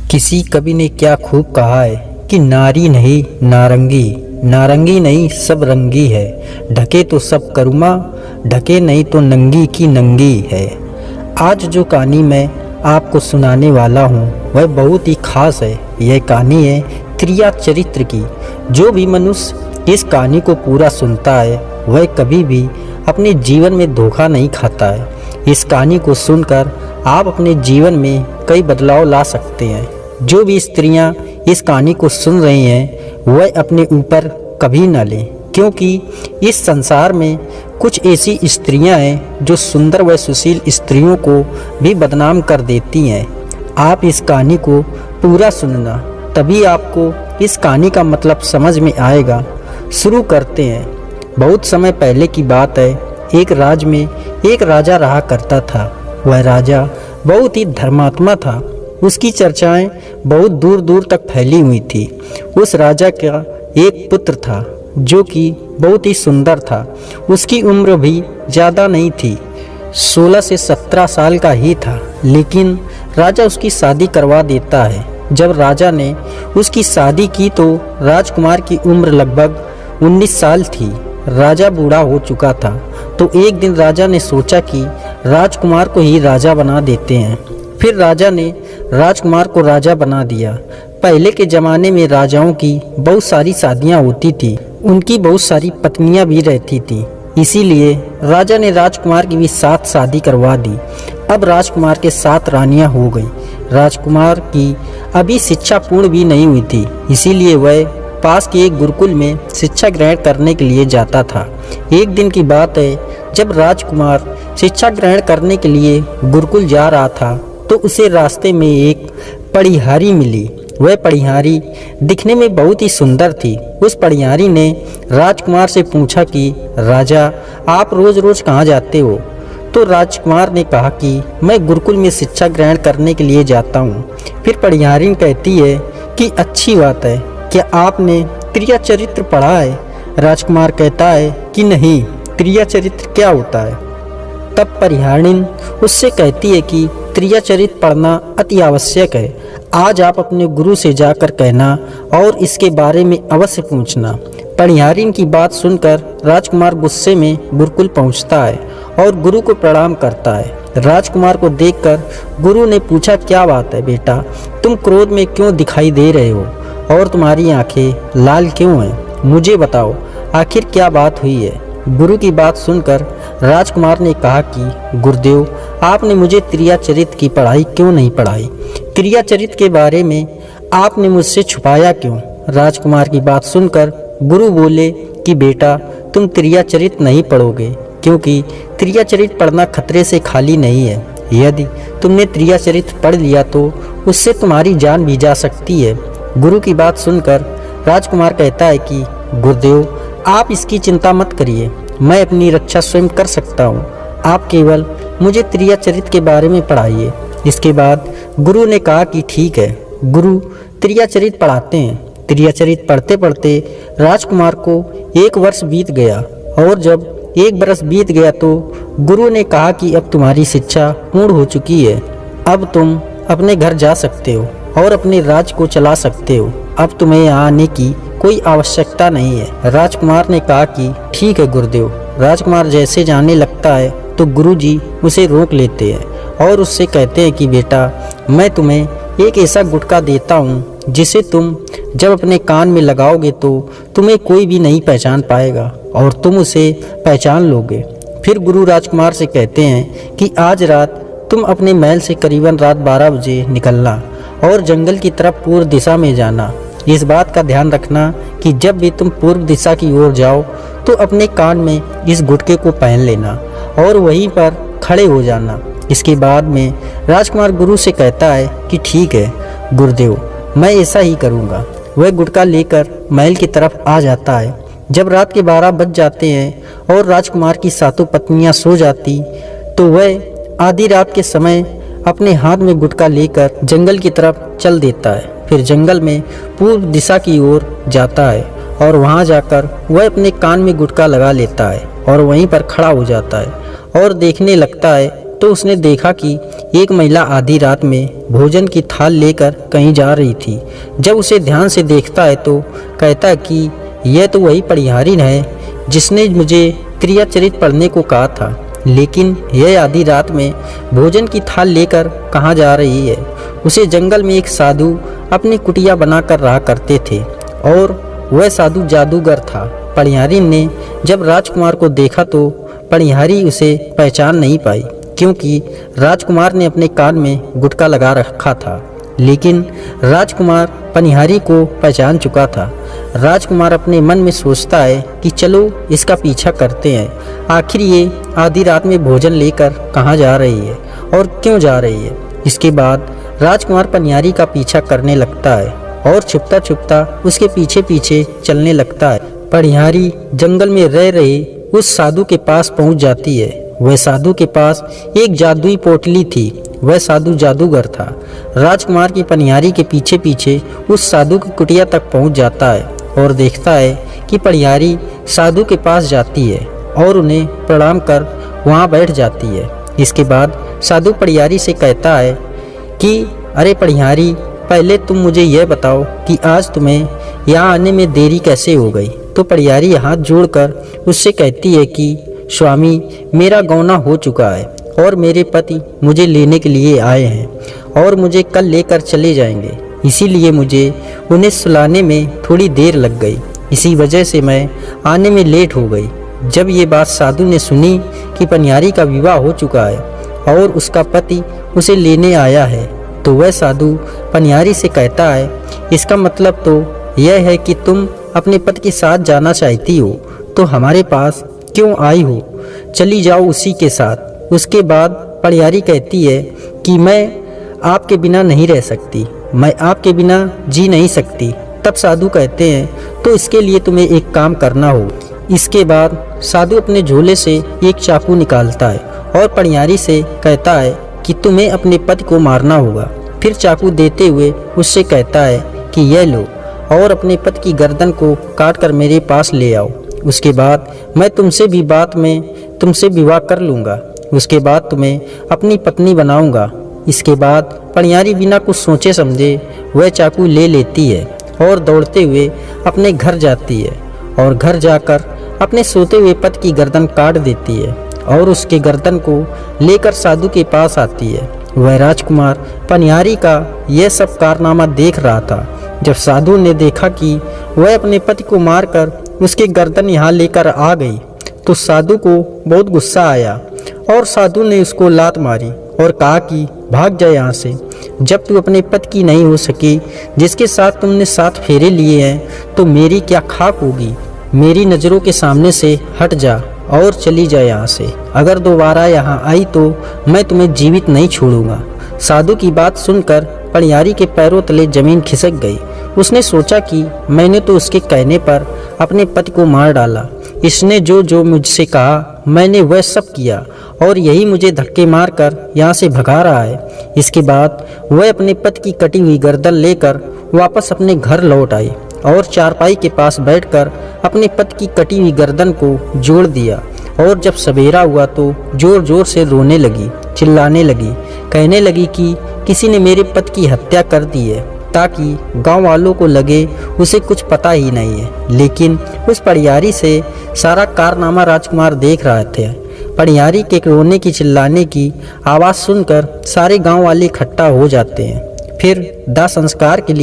किसी कवि ने क्या खूब कहा है कि नारी नहीं नारंगी, नारंगी नहीं सब रंगी है। ढके तो सब करुमा, ढके नहीं तो नंगी की नंगी है। आज जो कहानी मैं आपको सुनाने वाला हूँ वह बहुत ही खास है। यह कहानी है त्रिया चरित्र की। जो भी मनुष्य इस कहानी को पूरा सुनता है वह कभी भी अपने जीवन में धोखा नहीं खाता है। इस कहानी को सुनकर आप अपने जीवन में कई बदलाव ला सकते हैं। जो भी स्त्रियां इस कहानी को सुन रही हैं वह अपने ऊपर कभी न लें, क्योंकि इस संसार में कुछ ऐसी स्त्रियां हैं जो सुंदर व सुशील स्त्रियों को भी बदनाम कर देती हैं। आप इस कहानी को पूरा सुनना, तभी आपको इस कहानी का मतलब समझ में आएगा। शुरू करते हैं। बहुत समय पहले की बात है। एक राज्य में एक राजा रहा करता था। वह राजा बहुत ही धर्मात्मा था। उसकी चर्चाएं बहुत दूर दूर तक फैली हुई थी। उस राजा का एक पुत्र था जो कि बहुत ही सुंदर था। उसकी उम्र भी ज़्यादा नहीं थी, 16 से 17 साल का ही था। लेकिन राजा उसकी शादी करवा देता है। जब राजा ने उसकी शादी की तो राजकुमार की उम्र लगभग 19 साल थी। राजा बूढ़ा हो चुका था, तो एक दिन राजा ने सोचा कि राजकुमार को ही राजा बना देते हैं। फिर राजा ने राजकुमार को राजा बना दिया। पहले के ज़माने में राजाओं की बहुत सारी शादियां होती थी, उनकी बहुत सारी पत्नियां भी रहती थी। इसीलिए राजा ने राजकुमार की भी 7 शादी करवा दी। अब राजकुमार के 7 रानियां हो गई। राजकुमार की अभी शिक्षा पूर्ण भी नहीं हुई थी, इसीलिए वह पास के एक गुरुकुल में शिक्षा ग्रहण करने के लिए जाता था। एक दिन की बात है, जब राजकुमार शिक्षा ग्रहण करने के लिए गुरुकुल जा रहा था तो उसे रास्ते में एक पढ़िहारी मिली। वह पढ़िहारी दिखने में बहुत ही सुंदर थी। उस पढ़िहारी ने राजकुमार से पूछा कि राजा, आप रोज़ रोज़ कहाँ जाते हो? तो राजकुमार ने कहा कि मैं गुरुकुल में शिक्षा ग्रहण करने के लिए जाता हूँ। फिर पढ़िहारी कहती है कि अच्छी बात है, क्या आपने त्रिया चरित्र पढ़ा है? राजकुमार कहता है कि नहीं, त्रिया चरित्र क्या होता है? तब पढ़िहारिणी उससे कहती है कि त्रिया चरित्र पढ़ना अति आवश्यक है। आज आप अपने गुरु से जाकर कहना और इसके बारे में अवश्य पूछना। पढ़िहारिणी की बात सुनकर राजकुमार गुस्से में गुरुकुल पहुंचता है और गुरु को प्रणाम करता है। राजकुमार को देखकर गुरु ने पूछा, क्या बात है बेटा, तुम क्रोध में क्यों दिखाई दे रहे हो और तुम्हारी आंखें लाल क्यों हैं? मुझे बताओ, आखिर क्या बात हुई है? गुरु की बात सुनकर राजकुमार ने कहा कि गुरुदेव, आपने मुझे त्रिया चरित्र की पढ़ाई क्यों नहीं पढ़ाई? त्रिया चरित्र के बारे में आपने मुझसे छुपाया क्यों? राजकुमार की बात सुनकर गुरु बोले कि बेटा, तुम त्रिया चरित्र नहीं पढ़ोगे, क्योंकि त्रिया चरित्र पढ़ना खतरे से खाली नहीं है। यदि तुमने त्रिया चरित्र पढ़ लिया तो उससे तुम्हारी जान भी जा सकती है। गुरु की बात सुनकर राजकुमार कहता है कि गुरुदेव, आप इसकी चिंता मत करिए, मैं अपनी रक्षा स्वयं कर सकता हूँ। आप केवल मुझे त्रिया चरित्र के बारे में पढ़ाइए। इसके बाद गुरु ने कहा कि ठीक है। गुरु त्रिया चरित्र पढ़ाते हैं। त्रिया चरित्र पढ़ते पढ़ते राजकुमार को 1 वर्ष बीत गया, और जब 1 वर्ष बीत गया तो गुरु ने कहा कि अब तुम्हारी शिक्षा पूर्ण हो चुकी है। अब तुम अपने घर जा सकते हो और अपने राज्य को चला सकते हो। अब तुम्हें यहाँ आने की कोई आवश्यकता नहीं है। राजकुमार ने कहा कि ठीक है गुरुदेव। राजकुमार जैसे जाने लगता है तो गुरुजी उसे रोक लेते हैं और उससे कहते हैं कि बेटा, मैं तुम्हें एक ऐसा गुटखा देता हूँ जिसे तुम जब अपने कान में लगाओगे तो तुम्हें कोई भी नहीं पहचान पाएगा और तुम उसे पहचान लोगे। फिर गुरु राजकुमार से कहते हैं कि आज रात तुम अपने महल से करीबन रात 12 बजे निकलना और जंगल की तरफ पूर्व दिशा में जाना। इस बात का ध्यान रखना कि जब भी तुम पूर्व दिशा की ओर जाओ तो अपने कान में इस गुटके को पहन लेना और वहीं पर खड़े हो जाना। इसके बाद में राजकुमार गुरु से कहता है कि ठीक है गुरुदेव, मैं ऐसा ही करूँगा। वह गुटका लेकर महल की तरफ आ जाता है। जब रात के 12 बज जाते हैं और राजकुमार की 7 पत्नियाँ सो जाती तो वह आधी रात के समय अपने हाथ में गुटका लेकर जंगल की तरफ चल देता है। फिर जंगल में पूर्व दिशा की ओर जाता है और वहां जाकर वह अपने कान में गुटका लगा लेता है और वहीं पर खड़ा हो जाता है और देखने लगता है तो उसने देखा कि एक महिला आधी रात में भोजन की थाल लेकर कहीं जा रही थी। जब उसे ध्यान से देखता है तो कहता है कि यह तो वही पनिहारिन है जिसने मुझे क्रियाचरित पढ़ने को कहा था, लेकिन यह आधी रात में भोजन की थाल लेकर कहाँ जा रही है। उसे जंगल में एक साधु अपनी कुटिया बनाकर रहा करते थे और वह साधु जादूगर था। पनिहारिन ने जब राजकुमार को देखा तो पनिहारी उसे पहचान नहीं पाई, क्योंकि राजकुमार ने अपने कान में गुटका लगा रखा था। लेकिन राजकुमार पनिहारी को पहचान चुका था। राजकुमार अपने मन में सोचता है कि चलो इसका पीछा करते हैं, आखिर ये आधी रात में भोजन लेकर कहाँ जा रही है और क्यों जा रही है। इसके बाद राजकुमार पनिहारी का पीछा करने लगता है और छुपता छुपता उसके पीछे पीछे चलने लगता है। पनिहारी जंगल में रह रहे उस साधु के पास पहुंच जाती है। वह साधु के पास एक जादुई पोटली थी। वह साधु जादूगर था। राजकुमार की पनिहारी के पीछे पीछे उस साधु की कुटिया तक पहुंच जाता है और देखता है कि पनिहारी साधु के पास जाती है और उन्हें प्रणाम कर वहां बैठ जाती है। इसके बाद साधु पनिहारी से कहता है कि अरे पनिहारी, पहले तुम मुझे यह बताओ कि आज तुम्हें यहाँ आने में देरी कैसे हो गई। तो पनिहारी हाथ जोड़कर उससे कहती है कि स्वामी, मेरा गौना हो चुका है और मेरे पति मुझे लेने के लिए आए हैं और मुझे कल लेकर चले जाएंगे, इसीलिए मुझे उन्हें सुलाने में थोड़ी देर लग गई। इसी वजह से मैं आने में लेट हो गई। जब ये बात साधु ने सुनी कि पनिहारी का विवाह हो चुका है और उसका पति उसे लेने आया है, तो वह साधु पनिहारी से कहता है, इसका मतलब तो यह है कि तुम अपने पति के साथ जाना चाहती हो, तो हमारे पास क्यों आई हो, चली जाओ उसी के साथ। उसके बाद पनिहारी कहती है कि मैं आपके बिना नहीं रह सकती, मैं आपके बिना जी नहीं सकती। तब साधु कहते हैं तो इसके लिए तुम्हें एक काम करना हो। इसके बाद साधु अपने झोले से एक चाकू निकालता है और पनिहारी से कहता है कि तुम्हें अपने पति को मारना होगा। फिर चाकू देते हुए उससे कहता है कि यह लो और अपने पति की गर्दन को काट कर मेरे पास ले आओ। उसके बाद मैं तुमसे विवाह कर लूँगा। उसके बाद तुम्हें अपनी पत्नी बनाऊंगा। इसके बाद पनिहारी बिना कुछ सोचे समझे वह चाकू ले लेती है और दौड़ते हुए अपने घर जाती है और घर जाकर अपने सोते हुए पति की गर्दन काट देती है और उसके गर्दन को लेकर साधु के पास आती है। वह राजकुमार पनिहारी का यह सब कारनामा देख रहा था। जब साधु ने देखा कि वह अपने पति को मारकर उसकी गर्दन यहाँ लेकर आ गई, तो साधु को बहुत गुस्सा आया और साधु ने उसको लात मारी और कहा कि भाग जा यहाँ से। जब तू अपने पति की नहीं हो सकी, जिसके साथ तुमने 7 फेरे लिए हैं, तो मेरी क्या खाक होगी। मेरी नज़रों के सामने से हट जा और चली जा यहाँ से। अगर दोबारा यहाँ आई तो मैं तुम्हें जीवित नहीं छोड़ूंगा। साधु की बात सुनकर पनिहारी के पैरों तले जमीन खिसक गई। उसने सोचा कि मैंने तो उसके कहने पर अपने पति को मार डाला। इसने जो जो मुझसे कहा मैंने वह सब किया और यही मुझे धक्के मारकर यहाँ से भगा रहा है। इसके बाद वह अपने पति की कटी हुई गर्दन लेकर वापस अपने घर लौट आई और चारपाई के पास बैठकर अपने पति की कटी हुई गर्दन को जोड़ दिया। और जब सवेरा हुआ तो जोर जोर से रोने लगी, चिल्लाने लगी, कहने लगी कि किसी ने मेरे पति की हत्या कर दी है, ताकि गांव वालों को लगे उसे कुछ पता ही नहीं है। लेकिन उस पनिहारी से सारा कारनामा राजकुमार देख रहे थे। पनिहारी के रोने की चिल्लाने की आवाज़ सुनकर सारे गांव वाले इकट्ठा हो जाते हैं। फिर दाह संस्कार के लिए